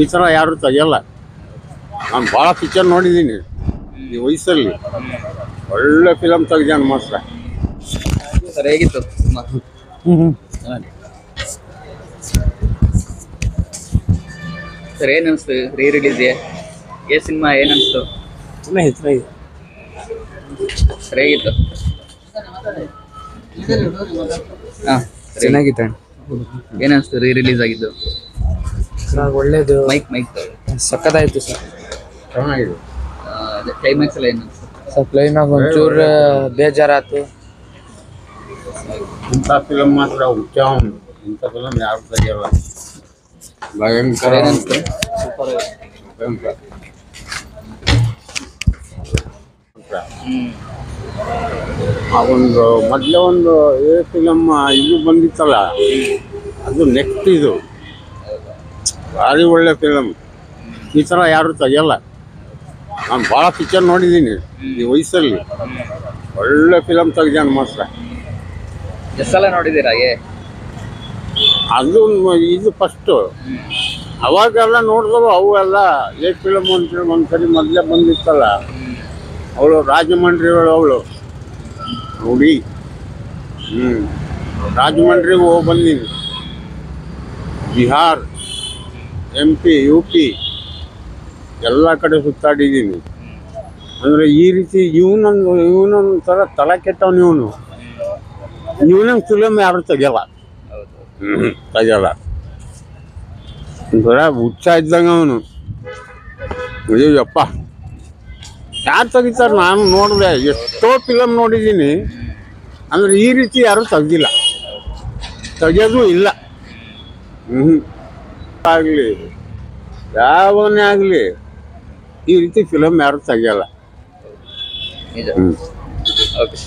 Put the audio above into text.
ಈ ಥರ ಯಾರು ತೆಗಿಯಲ್ಲ. ನಾನು ಭಾಳ ಪಿಕ್ಚರ್ ನೋಡಿದ್ದೀನಿ ಈ ವಯಸ್ಸಲ್ಲಿ. ಒಳ್ಳೆ ಫಿಲಮ್ ತೆಗ್ದಾನ ಮಾತ್ರ. ಸರ್ ಹೇಗಿತ್ತು ಸಿನಿಮಾ? ಸರ್ ಏನು ಅನಿಸ್ತು ರೀ ರಿಲೀಸ್ ಸಿನಿಮಾ ಏನು ಅನಿಸ್ತು? ಸರ್ ಹೇಗಿತ್ತು? ಹಾಂ ಚೆನ್ನಾಗಿತ್ತು. ಏನು ಅನಿಸ್ತು ರೀ ರಿಲೀಸ್ ಆಗಿದ್ದು? ಒಳ್ಳೇದು. ಮೈಕ್ ಸಕ್ಕತ್ತಾಯ್ತು ಸರ್. ಚೆನ್ನಾಗಿದೆ. ಕ್ಲೈಮ್ಯಾಕ್ಸ್ ಎಲ್ಲ ಏನು ಅನಿಸ್ತು? ಸರ್ ಕ್ಲೈಮ್ಯಾಕ್ಸ್ ಒಂಚೂರು ಬೇಜಾರಾಯ್ತು. ಇಂಥ ಫಿಲಮ್ ಮಾತ್ರ ಹುಚ್ಚ. ಇಂಥ ಫಿಲಮ್ ಯಾರು ತೆಗಿಯಲ್ಲ. ಭಯಂಕರ. ಏನು ಅನಿಸ್ತು? ಭಯಂಕರ. ಆ ಒಂದು ಮೊದಲೇ ಒಂದು ಫಿಲಮ್ ಇದು ಬಂದಿತ್ತಲ್ಲ, ಅದು ನೆಕ್ಸ್ಟ್ ಇದು ಭಾರಿ ಒಳ್ಳೆ ಫಿಲಮ್. ಈ ಥರ ಯಾರು ತೆಗಿಯಲ್ಲ. ನಾನು ಭಾಳ ಪಿಕ್ಚರ್ ನೋಡಿದ್ದೀನಿ ಈ ವಯಸ್ಸಲ್ಲಿ. ಒಳ್ಳೆ ಫಿಲಮ್ ತೆಗ್ದಾನ ಮಾತ್ರ. ಎಷ್ಟು ಸಲ ನೋಡಿದ್ದೀರಾ ಅದು ಇದು ಫಸ್ಟು. ಅವಾಗೆಲ್ಲ ನೋಡಿದವು ಅವೆಲ್ಲ ಫಿಲಮ್ ಅಂತೇಳಿ ಒಂದ್ಸರಿ ಮೊದಲೇ ಬಂದಿತ್ತಲ್ಲ. ಅವಳು ರಾಜಮಂಡ್ರಿ ಅವಳು ನೋಡಿ. ರಾಜಮಂಡ್ರಿಗೆ ಹೋಗಿ ಬಂದೀನಿ. ಬಿಹಾರ್, MP, UP ಎಲ್ಲ ಕಡೆ ಸುತ್ತಾಡಿದ್ದೀನಿ. ಅಂದರೆ ಈ ರೀತಿ ಇವನೊಂದು ಥರ ತಲೆ ಕೆಟ್ಟವನು ಇವನಂಗೆ ಫಿಲಮ್ ಯಾರು ತೆಗಿಯಲ್ಲ. ತೆಗಿಯಲ್ಲ. ಒಂಥರ ಹುಚ್ಚ ಇದ್ದಂಗೆ ಅವನು. ಅಯ್ಯಪ್ಪ ಯಾರು ತೆಗಿತಾರೆ? ನಾನು ನೋಡಿದೆ, ಎಷ್ಟೋ ಫಿಲಮ್ ನೋಡಿದ್ದೀನಿ. ಅಂದರೆ ಈ ರೀತಿ ಯಾರೂ ತೆಗ್ದಿಲ್ಲ, ತೆಗಿಯೋದು ಇಲ್ಲ. ಆಗಲಿ ಯಾವನೇ ಆಗಲಿ ಈ ರೀತಿ ಫಿಲಮ್ ಯಾರು ತೆಗಿಯಲ್ಲ. ಓಕೆ.